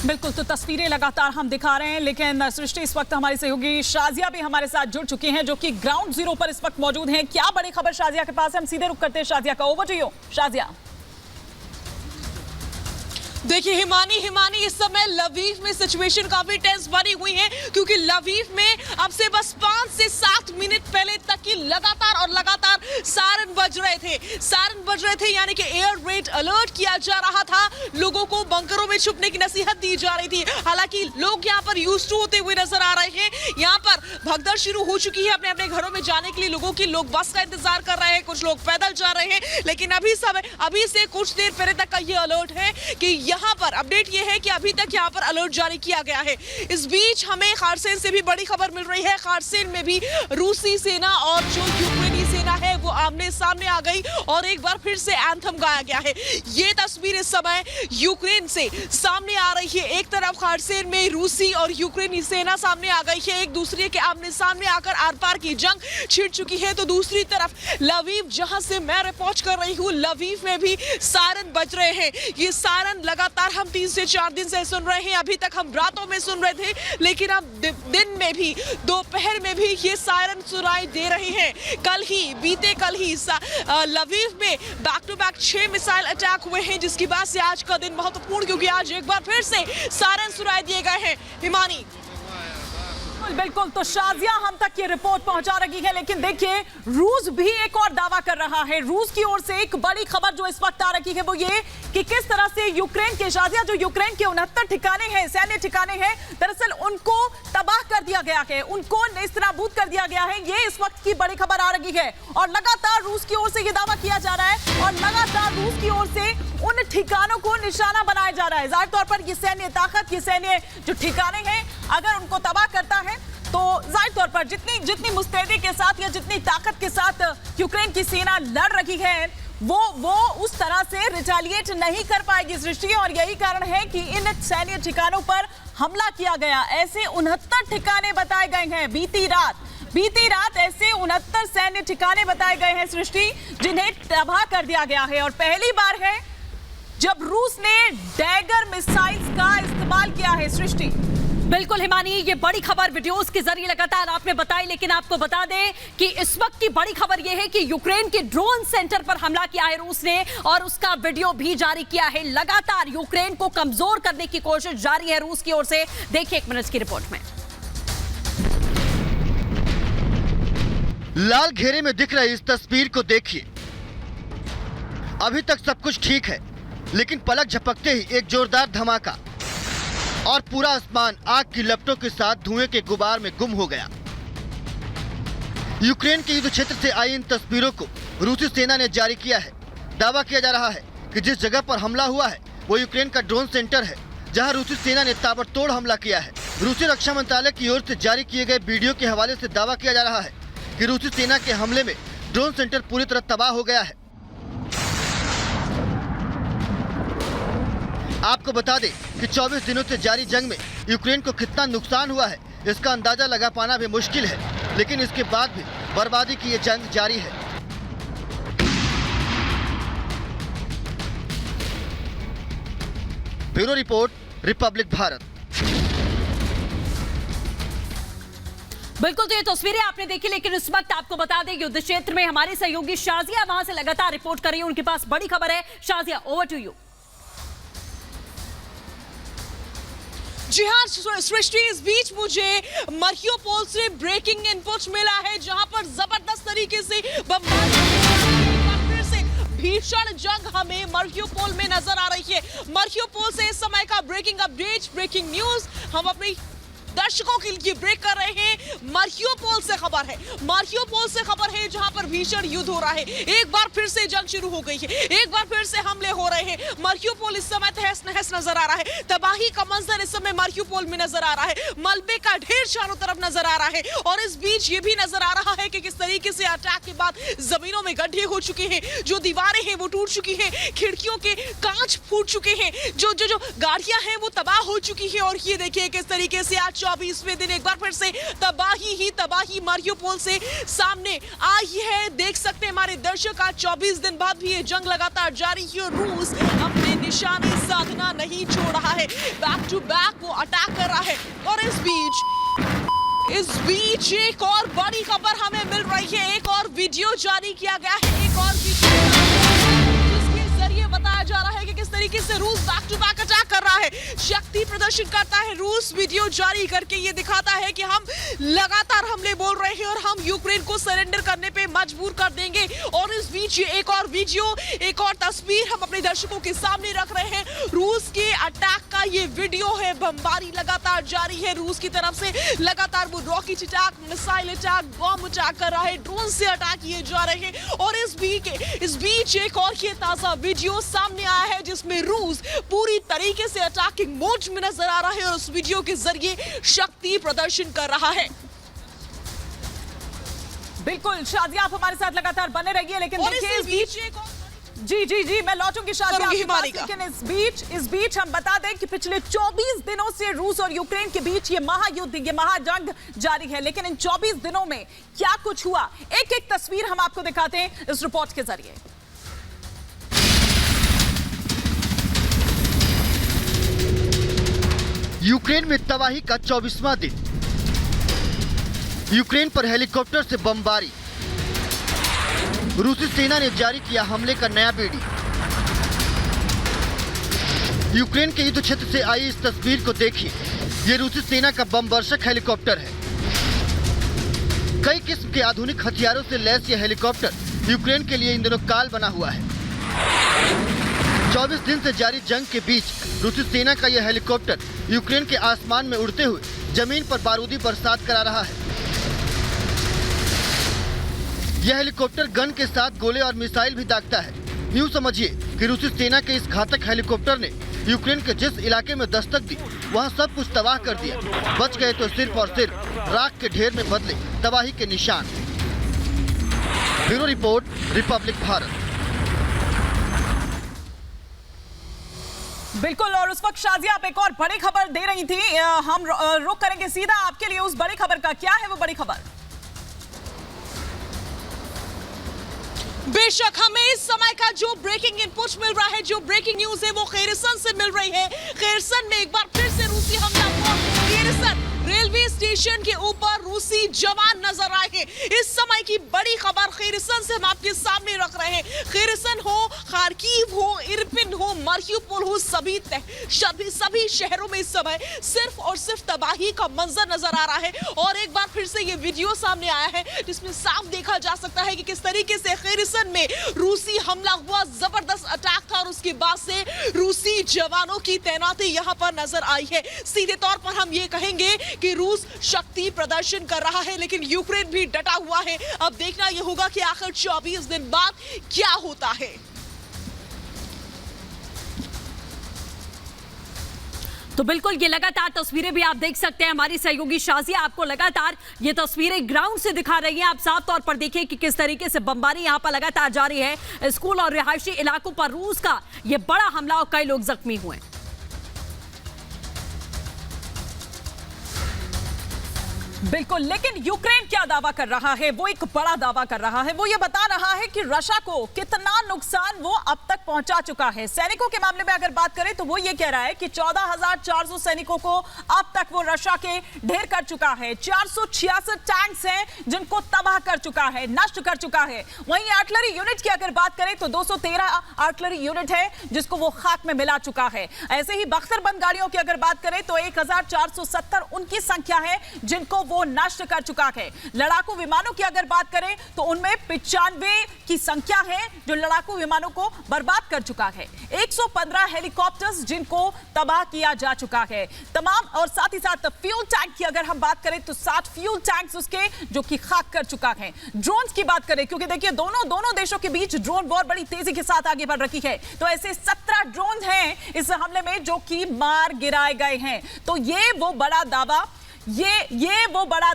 बिल्कुल, तो तस्वीरें लगातार हम दिखा रहे हैं, लेकिन सृष्टि इस वक्त हमारी सहयोगी शाजिया भी हमारे साथ जुड़ चुकी हैं, जो कि ग्राउंड जीरो पर इस वक्त मौजूद हैं। क्या बड़ी खबर शाजिया के पास है? हम सीधे रुक करते हैं शाजिया का। Over to you Shazia. देखिए हिमानी इस समय लवीव में सिचुएशन काफी टेंस बनी हुई है, क्योंकि लवीव में अब से बस 5 से 7 मिनट पहले तक की लगातार सायरन बज रहे थे, यानी कि एयर रेड अलर्ट किया जा रहा था। लोगों को बंकरों में छुपने की नसीहत दी जा रही थी। हालांकि लोग यहाँ पर यूज्ड टू होते हुए नजर आ रहे हैं। यहाँ पर भगदड़ शुरू हो चुकी है अपने अपने घरों में जाने के लिए लोगों की। लोग बस का इंतजार कर रहे हैं, कुछ लोग पैदल जा रहे हैं, लेकिन अभी से कुछ देर पहले तक का ये अलर्ट है कि यहाँ पर अपडेट ये है कि अभी तक यहाँ पर अलर्ट जारी किया गया है। इस बीच हमें खारसेन से भी बड़ी खबर मिल रही है। खारसेन में भी रूसी सेना और जो यूक्रेनी सेना है वो आमने सामने आ गई और एक बार फिर से एंथम गाया गया है। ये तस्वीर इस समय यूक्रेन से सामने आ रही है। एक तरफ खारसेन में रूसी और यूक्रेनी सेना सामने आ गई है, एक दूसरे के आमने सामने आकर आर पार की जंग छिड़ चुकी है। तो दूसरी तरफ लवीव, जहां से मैं रिपोर्ट कर रही हूँ, लवीव में भी सायरन बज रहे हैं। ये सायरन लगातार हम 3 से 4 दिन से सुन रहे हैं। अभी तक हम रातों में सुन रहे थे, लेकिन अब दिन में भी, दोपहर में भी ये सायरन सुनाई दे रहे हैं। बीते कल ही लवीव में back to back 6 missile attack हुए हैं, जिसकी बात से आज का दिन महत्वपूर्ण, क्योंकि आज एक बार फिर से सायरन सुनाई दिए गए हैं। हिमानी बिल्कुल, तो शाजिया हम तक ये रिपोर्ट पहुंचा रही है, लेकिन देखिए रूस भी एक और दावा कर रहा है। रूस की ओर से एक बड़ी खबर जो इस वक्त आ रही है वो ये कि किस तरह से यूक्रेन के, शाजिया, जो यूक्रेन के 69 ठिकाने हैं, सैन्य ठिकाने हैं, दरअसल उनको तबाह कर दिया गया है, उनको नेस्तनाबूद कर दिया गया है। ये इस वक्त की बड़ी खबर आ रही है और लगातार रूस की ओर से ये दावा किया जा रहा है और लगातार रूस की ओर से उन ठिकानों को निशाना बनाया जा रहा है। जाहिर तौर पर ये सैन्य ताकत, ये सैन्य जो ठिकाने हैं, अगर उनको तबाह करता है तो जाहिर तौर पर जितनी मुस्तैदी के साथ या जितनी ताकत के साथ यूक्रेन की सेना लड़ रही है, वो उस तरह से रिटेलिएट नहीं कर पाएगी सृष्टि। और यही कारण है कि इन सैन्य ठिकानों पर हमला किया गया। ऐसे 69 ठिकाने बताए गए हैं बीती रात ऐसे 69 सैन्य ठिकाने बताए गए हैं सृष्टि, जिन्हें तबाह कर दिया गया है। और पहली बार है जब रूस ने डैगर मिसाइल्स का इस्तेमाल किया है सृष्टि। बिल्कुल हिमानी, ये बड़ी खबर वीडियोस के जरिए लगातार आपने बताई, लेकिन आपको बता दें कि इस वक्त की बड़ी खबर यह है कि यूक्रेन के ड्रोन सेंटर पर हमला किया है रूस ने और उसका वीडियो भी जारी किया है। लगातार यूक्रेन को कमजोर करने की कोशिश जारी है रूस की ओर से। देखिए 1 मिनट की रिपोर्ट में। लाल घेरे में दिख रही इस तस्वीर को देखिए। अभी तक सब कुछ ठीक है, लेकिन पलक झपकते ही एक जोरदार धमाका और पूरा आसमान आग की लपटों के साथ धुएं के गुबार में गुम हो गया। यूक्रेन के युद्ध क्षेत्र से आई इन तस्वीरों को रूसी सेना ने जारी किया है। दावा किया जा रहा है कि जिस जगह पर हमला हुआ है वो यूक्रेन का ड्रोन सेंटर है, जहां रूसी सेना ने ताबड़तोड़ हमला किया है। रूसी रक्षा मंत्रालय की ओर से जारी किए गए वीडियो के हवाले से दावा किया जा रहा है कि रूसी सेना के हमले में ड्रोन सेंटर पूरी तरह तबाह हो गया है। आपको बता दें कि 24 दिनों से जारी जंग में यूक्रेन को कितना नुकसान हुआ है, इसका अंदाजा लगा पाना भी मुश्किल है, लेकिन इसके बाद भी बर्बादी की ये जंग जारी है। Bureau report, Republic Bharat. बिल्कुल, तो ये तस्वीरें आपने देखी, लेकिन इस वक्त आपको बता दें युद्ध क्षेत्र में हमारी सहयोगी शाजिया वहां से लगातार रिपोर्ट कर रही है। उनके पास बड़ी खबर है। Shazia, over to you. जी हाँ सृष्टि, इस बीच मुझे मरियोपोल से ब्रेकिंग इनपुट मिला है, जहां पर जबरदस्त तरीके से भीषण जंग हमें मरियोपोल में नजर आ रही है। मरियोपोल से इस समय का ब्रेकिंग अपडेट, ब्रेकिंग न्यूज हम अपनी दर्शकों के लिए ब्रेक कर रहे हैं। मारियोपोल से खबर है जहां पर भीषण युद्ध हो रहा है। एक बार फिर से जंग शुरू हो गई है, एक बार फिर से हमले हो रहे हैं। मारियोपोल इस समय तहस नहस नजर आ रहा है। तबाही का मंजर इस समय मारियोपोल में नजर आ रहा है। मलबे का ढेर चारों तरफ नजर आ रहा है और इस बीच ये भी नजर आ रहा है कि किस तरीके से अटैक के बाद जमीनों में गड्ढे हो चुके हैं, जो दीवारें हैं वो टूट चुकी हैं, खिड़कियों के कांच फूट चुके हैं, जो गाड़ियां हैं वो तबाह हो चुकी है। और ये देखिए किस तरीके से आज 24वें दिन एक बार फिर से तबाही मारियोपोल से सामने आई है। देख सकते हैं हमारे दर्शक, आज 24 दिन बाद भी ये जंग लगातार जारी है। रूस अपने निशाने साधना नहीं छोड़ रहा है, बैक टू बैक वो अटैक कर रहा है। और इस बीच एक और बड़ी खबर हमें मिल रही है। एक और वीडियो जारी किया गया है, एक और वीडियो जिसके जरिए बताया जा रहा है कि किस तरीके से रूस बैक टू बैक अटैक कर रहा है, शक्ति प्रदर्शन करता है। रूस वीडियो जारी करके ये दिखाता है कि हम लगातार हमले बोल रहे हैं और हम यूक्रेन को सरेंडर करने पे मजबूर कर देंगे। और इस बीच एक और वीडियो, एक और तस्वीर हम अपने दर्शकों के सामने रख रहे हैं। रूस के अटैक का ये वीडियो है। बमबारी लगातार जारी है रूस की तरफ से, लगातार वो रॉकेट अटैक, मिसाइल अटैक, बम अटैक कर रहा है, ड्रोन से अटैक किए जा रहे हैं। और इस बीच एक और ये ताजा वीडियो सामने आया है जिसमें रूस पूरी तरीके से अटैकिंग मोड में नजर आ रहा है और उस वीडियो के जरिए शक्ति प्रदर्शन कर रहा है। बिल्कुल शादिया, आप हमारे साथ लगातार बने रहिए, लेकिन देखिए इस बीच जी मैं लौटूंगी शादिया आपके पास, लेकिन इस बीच हम बता दें कि पिछले 24 दिनों से रूस और यूक्रेन के बीच ये महायुद्ध, ये महाजंग जारी है। लेकिन इन 24 दिनों में क्या कुछ हुआ, एक एक तस्वीर हम आपको दिखाते हैं इस रिपोर्ट के जरिए। यूक्रेन में तबाही का 24वां दिन। यूक्रेन पर हेलीकॉप्टर से बमबारी। रूसी सेना ने जारी किया हमले का नया वीडियो। यूक्रेन के युद्ध क्षेत्र से आई इस तस्वीर को देखिए। ये रूसी सेना का बम वर्षक हेलीकॉप्टर है। कई किस्म के आधुनिक हथियारों से लैस यह हेलीकॉप्टर यूक्रेन के लिए इन दिनों काल बना हुआ है। 24 दिन से जारी जंग के बीच रूसी सेना का यह हेलीकॉप्टर यूक्रेन के आसमान में उड़ते हुए जमीन पर बारूदी बरसात करा रहा है। यह हेलीकॉप्टर गन के साथ गोले और मिसाइल भी दागता है। यूं समझिए कि रूसी सेना के इस घातक हेलीकॉप्टर ने यूक्रेन के जिस इलाके में दस्तक दी वहां सब कुछ तबाह कर दिया। बच गए तो सिर्फ और सिर्फ राख के ढेर में बदले तबाही के निशान। Bureau report, Republic Bharat. बिल्कुल, और उस वक्त शाजिया आप एक और बड़ी खबर दे रही थी। हम रुक करेंगे सीधा आपके लिए उस बड़ी खबर का। क्या है वो बड़ी खबर? बेशक हमें इस समय का जो ब्रेकिंग इनपुट मिल रहा है, जो ब्रेकिंग न्यूज है, वो खेरसन से मिल रही है। खेरसन में एक बार फिर से रूसी हमला हुआ। खेरसन रेलवे स्टेशन के ऊपर रूसी जवान नजर आए हैं। इस समय की बड़ी खबर खेरसन से हम आपके सामने रख रहे हैं। खेरसन हो, खार्किव हो, इरपिन हो, मारिउपोल हो, सभी शहरों में इस समय सिर्फ और सिर्फ तबाही का मंजर नजर आ रहा है। और एक बार फिर से ये वीडियो सामने आया है जिसमें साफ देखा जा सकता है कि किस तरीके से खेरसन में रूसी हमला हुआ, जबरदस्त अटैक था और उसके बाद से रूसी जवानों की तैनाती यहाँ पर नजर आई है। सीधे तौर पर हम ये कहेंगे कि रूस शक्ति प्रदर्शन कर रहा है, लेकिन यूक्रेन भी डटा हुआ है। अब देखना यह होगा कि आखिर 24 दिन बाद क्या होता है। तो बिल्कुल ये लगातार तस्वीरें भी आप देख सकते हैं। हमारी सहयोगी शाजिया आपको लगातार ये तस्वीरें ग्राउंड से दिखा रही हैं। आप साफ तौर पर देखिए कि किस तरीके से बमबारी यहां पर लगातार जारी है। स्कूल और रिहायशी इलाकों पर रूस का ये बड़ा हमला और कई लोग जख्मी हुए। बिल्कुल, लेकिन यूक्रेन क्या दावा कर रहा है? वो एक बड़ा दावा कर रहा है। वो ये बता रहा है कि रशिया को कितना नुकसान वो अब तक पहुंचा चुका है। सैनिकों के मामले में अगर बात करें तो वो ये कह रहा है कि 14,400 सैनिकों को अब तक वो रशिया के ढेर कर चुका है। 466 टैंक्स हैं जिनको तबाह कर चुका है, नष्ट कर चुका है। वहीं आर्टिलरी यूनिट की अगर बात करें तो 213 आर्टिलरी यूनिट है जिसको वो खाक में मिला चुका है। ऐसे ही बख्तरबंद गाड़ियों की अगर बात करें तो 1,470 उनकी संख्या है जिनको वो नष्ट कर चुका है। लड़ाकू विमानों की अगर बात करें तो उनमें 95 की संख्या है जो लड़ाकू विमानों को बर्बाद कर चुका है। 115 हेलीकॉप्टर्स जिनको तबाह किया जा चुका है तमाम। और साथ ही साथ फ्यूल टैंक की अगर हम बात करें तो 60 फ्यूल टैंक्स उसके जो कि खाक कर चुका है। ड्रोन्स की बात करें, क्योंकि देखिए दोनों देशों के बीच ड्रोन वॉर बड़ी तेजी के साथ आगे बढ़ रही है, तो ऐसे 17 ड्रोन हैं इस हमले में जो कि मार गिराए गए हैं। तो ये वो बड़ा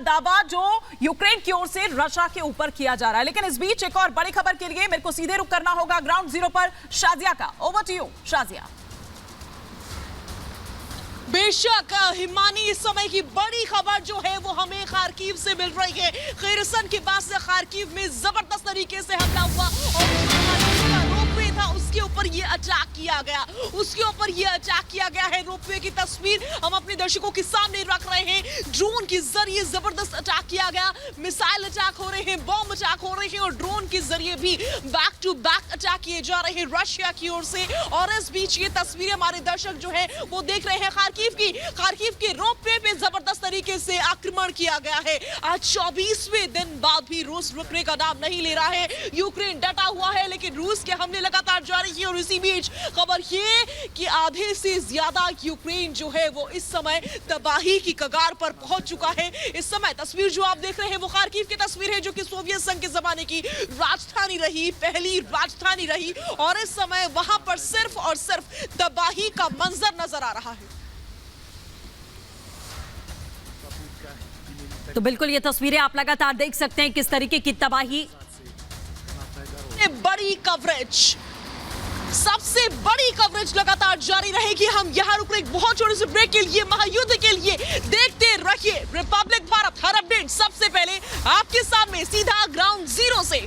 दावा जो यूक्रेन की ओर से रशिया के ऊपर किया जा रहा है। लेकिन इस बीच एक और बड़ी खबर के लिए मेरे को सीधे रुक करना होगा ग्राउंड जीरो पर शाजिया का। Over to you Shazia. बेशक हिमानी, इस समय की बड़ी खबर जो है वो हमें खार्किव से मिल रही है। खेरसन के पास से खार्किव में जबरदस्त तरीके से हमला हुआ और रोपवे था उस उसके ऊपर ये अटैक किया गया, उसके ऊपर ये अटैक किया गया है। रोपवे की तस्वीर हम अपने दर्शकों के सामने रख रहे हैं। ड्रोन के जरिए जबरदस्त अटैक किया गया, मिसाइल अटैक हो रहे हैं, बॉम्ब अटैक हो रहे हैं और ड्रोन के जरिए भी बैक टू बैक अटैक किए जा रहे हैं रशिया की ओर से। और इस बीच ये तस्वीरें हमारे दर्शक जो है वो देख रहे हैं खार्किव के रोपवे पे जबरदस्त तरीके से आक्रमण किया गया है। आज 24वें दिन बाद भी रूस रुकने का नाम नहीं ले रहा है। यूक्रेन डटा हुआ है लेकिन रूस के हमले लगातार जारी हैं। और इसी बीच खबर ये कि आधे से ज्यादा यूक्रेन जो है वो इस समय तबाही की कगार पर पहुंच चुका है। इस समय तस्वीर जो आप देख रहे हैं वो खार्किव की तस्वीर है, जो कि सोवियत संघ के जमाने की राजधानी रही, पहली राजधानी रही। और इस समय वहां पर सिर्फ और सिर्फ तबाही का मंजर नजर आ रहा है। तो बिल्कुल ये तस्वीरें आप लगातार देख सकते हैं किस तरीके की तबाही। बड़ी कवरेज, सबसे बड़ी कवरेज लगातार जारी रहेगी। हम यहाँ रुक रहे बहुत छोटे से ब्रेक के लिए, महायुद्ध के लिए। देखते रहिए रिपब्लिक भारत, हर अपडेट सबसे पहले आपके सामने सीधा ग्राउंड जीरो से।